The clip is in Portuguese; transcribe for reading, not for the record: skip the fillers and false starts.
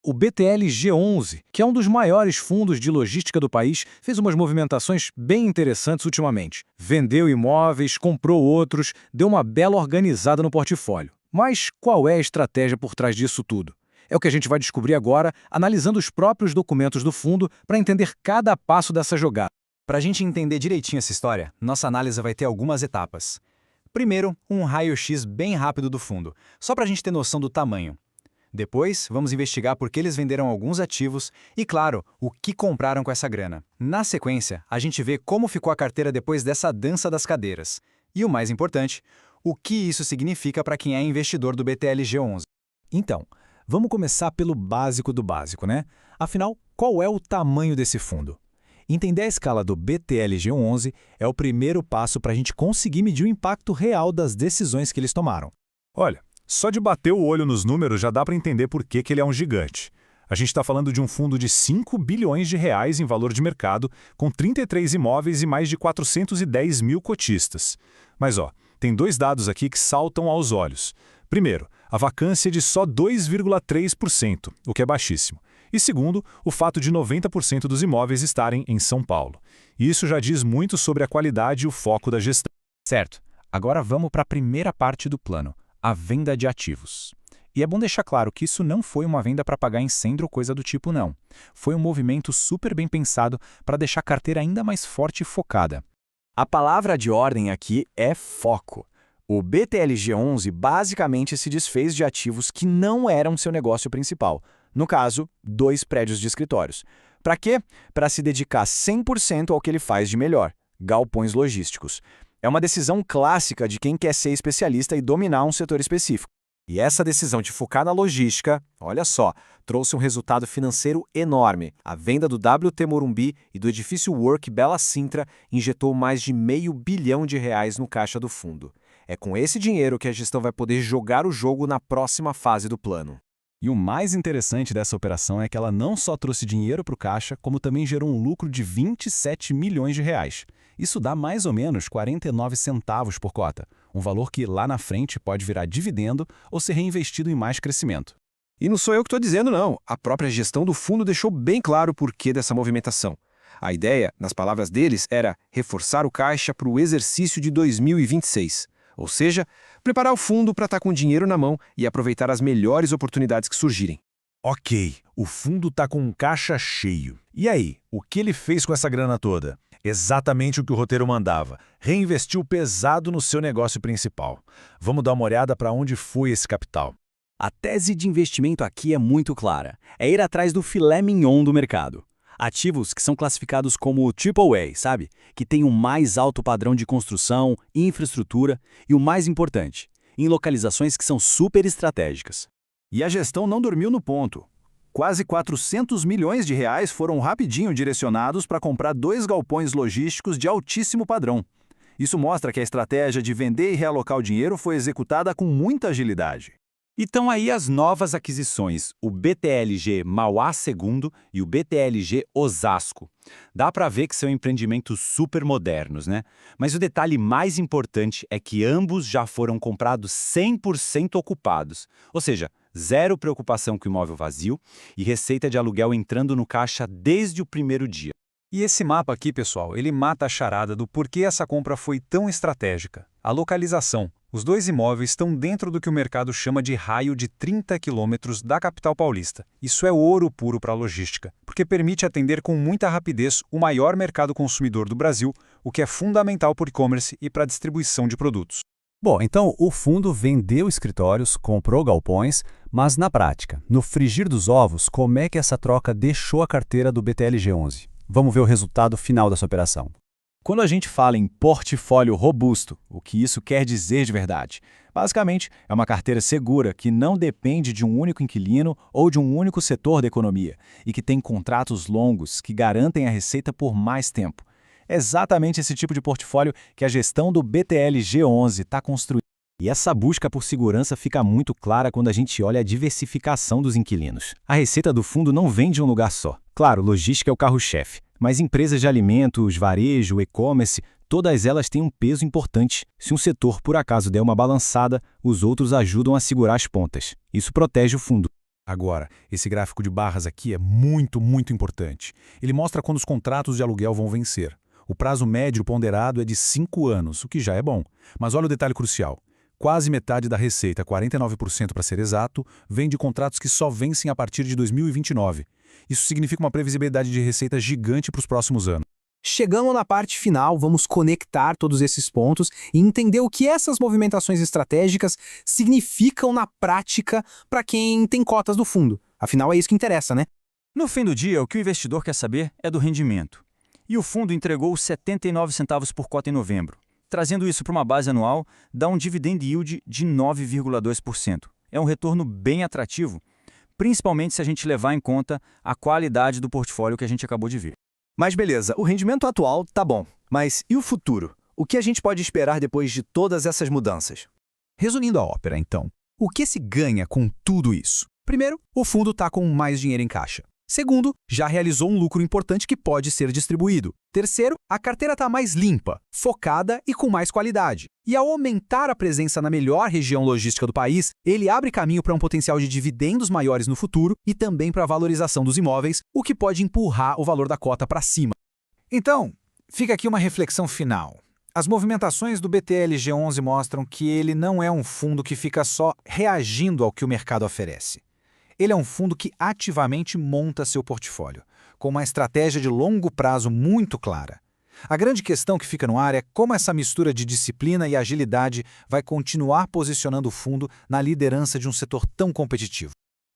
O BTL G11, que é um dos maiores fundos de logística do país, fez umas movimentações bem interessantes ultimamente. Vendeu imóveis, comprou outros, deu uma bela organizada no portfólio. Mas qual é a estratégia por trás disso tudo? É o que a gente vai descobrir agora, analisando os próprios documentos do fundo para entender cada passo dessa jogada. Para a gente entender direitinho essa história, nossa análise vai ter algumas etapas. Primeiro, um raio-x bem rápido do fundo, só para a gente ter noção do tamanho. Depois, vamos investigar por que eles venderam alguns ativos e, claro, o que compraram com essa grana. Na sequência, a gente vê como ficou a carteira depois dessa dança das cadeiras. E o mais importante, o que isso significa para quem é investidor do BTL G11. Então, vamos começar pelo básico do básico, né? Afinal, qual é o tamanho desse fundo? Entender a escala do BTL G11 é o primeiro passo para a gente conseguir medir o impacto real das decisões que eles tomaram. Olha, só de bater o olho nos números já dá para entender por que ele é um gigante. A gente está falando de um fundo de 5 bilhões de reais em valor de mercado, com 33 imóveis e mais de 410 mil cotistas. Mas tem dois dados aqui que saltam aos olhos. Primeiro, a vacância é de só 2,3%, o que é baixíssimo. E segundo, o fato de 90% dos imóveis estarem em São Paulo. E isso já diz muito sobre a qualidade e o foco da gestão. Certo, agora vamos para a primeira parte do plano, a venda de ativos. E é bom deixar claro que isso não foi uma venda para pagar incêndio ou coisa do tipo, não. Foi um movimento super bem pensado para deixar a carteira ainda mais forte e focada. A palavra de ordem aqui é foco. O BTL G11 basicamente se desfez de ativos que não eram seu negócio principal. No caso, 2 prédios de escritórios. Para quê? Para se dedicar 100% ao que ele faz de melhor, galpões logísticos. É uma decisão clássica de quem quer ser especialista e dominar um setor específico. E essa decisão de focar na logística, olha só, trouxe um resultado financeiro enorme. A venda do WT Morumbi e do edifício Work Bela Sintra injetou mais de R$500 bilhão no caixa do fundo. É com esse dinheiro que a gestão vai poder jogar o jogo na próxima fase do plano. E o mais interessante dessa operação é que ela não só trouxe dinheiro para o caixa, como também gerou um lucro de R$27 milhões. Isso dá mais ou menos 49 centavos por cota, um valor que lá na frente pode virar dividendo ou ser reinvestido em mais crescimento. E não sou eu que estou dizendo, não. A própria gestão do fundo deixou bem claro o porquê dessa movimentação. A ideia, nas palavras deles, era reforçar o caixa para o exercício de 2026. Ou seja, preparar o fundo para estar com dinheiro na mão e aproveitar as melhores oportunidades que surgirem. Ok, o fundo está com um caixa cheio. E aí, o que ele fez com essa grana toda? Exatamente o que o roteiro mandava. Reinvestiu pesado no seu negócio principal. Vamos dar uma olhada para onde foi esse capital. A tese de investimento aqui é muito clara. É ir atrás do filé mignon do mercado. Ativos que são classificados como AAA, sabe? Que tem o mais alto padrão de construção, infraestrutura e o mais importante, em localizações que são super estratégicas. E a gestão não dormiu no ponto. Quase R$400 milhões foram rapidinho direcionados para comprar 2 galpões logísticos de altíssimo padrão. Isso mostra que a estratégia de vender e realocar o dinheiro foi executada com muita agilidade. E estão aí as novas aquisições, o BTLG Mauá II e o BTLG Osasco. Dá para ver que são empreendimentos super modernos, né? Mas o detalhe mais importante é que ambos já foram comprados 100% ocupados. Ou seja, zero preocupação com o imóvel vazio e receita de aluguel entrando no caixa desde o primeiro dia. E esse mapa aqui, pessoal, ele mata a charada do porquê essa compra foi tão estratégica. A localização. Os 2 imóveis estão dentro do que o mercado chama de raio de 30 quilômetros da capital paulista. Isso é ouro puro para a logística, porque permite atender com muita rapidez o maior mercado consumidor do Brasil, o que é fundamental para o e-commerce e para a distribuição de produtos. Bom, então o fundo vendeu escritórios, comprou galpões, mas na prática, no frigir dos ovos, como é que essa troca deixou a carteira do BTL G11? Vamos ver o resultado final dessa operação. Quando a gente fala em portfólio robusto, o que isso quer dizer de verdade? Basicamente, é uma carteira segura que não depende de um único inquilino ou de um único setor da economia e que tem contratos longos que garantem a receita por mais tempo. É exatamente esse tipo de portfólio que a gestão do BTL G11 está construindo. E essa busca por segurança fica muito clara quando a gente olha a diversificação dos inquilinos. A receita do fundo não vem de um lugar só. Claro, logística é o carro-chefe. Mas empresas de alimentos, varejo, e-commerce, todas elas têm um peso importante. Se um setor por acaso der uma balançada, os outros ajudam a segurar as pontas. Isso protege o fundo. Agora, esse gráfico de barras aqui é muito importante. Ele mostra quando os contratos de aluguel vão vencer. O prazo médio ponderado é de 5 anos, o que já é bom. Mas olha o detalhe crucial. Quase metade da receita, 49% para ser exato, vem de contratos que só vencem a partir de 2029. Isso significa uma previsibilidade de receita gigante para os próximos anos. Chegando na parte final, vamos conectar todos esses pontos e entender o que essas movimentações estratégicas significam na prática para quem tem cotas do fundo. Afinal, é isso que interessa, né? No fim do dia, o que o investidor quer saber é do rendimento. E o fundo entregou 79 centavos por cota em novembro. Trazendo isso para uma base anual, dá um dividend yield de 9,2%. É um retorno bem atrativo, principalmente se a gente levar em conta a qualidade do portfólio que a gente acabou de ver. Mas beleza, o rendimento atual tá bom. Mas e o futuro? O que a gente pode esperar depois de todas essas mudanças? Resumindo a ópera, então, o que se ganha com tudo isso? Primeiro, o fundo está com mais dinheiro em caixa. Segundo, já realizou um lucro importante que pode ser distribuído. Terceiro, a carteira está mais limpa, focada e com mais qualidade. E ao aumentar a presença na melhor região logística do país, ele abre caminho para um potencial de dividendos maiores no futuro e também para a valorização dos imóveis, o que pode empurrar o valor da cota para cima. Então, fica aqui uma reflexão final. As movimentações do BTLG11 mostram que ele não é um fundo que fica só reagindo ao que o mercado oferece. Ele é um fundo que ativamente monta seu portfólio, com uma estratégia de longo prazo muito clara. A grande questão que fica no ar é como essa mistura de disciplina e agilidade vai continuar posicionando o fundo na liderança de um setor tão competitivo.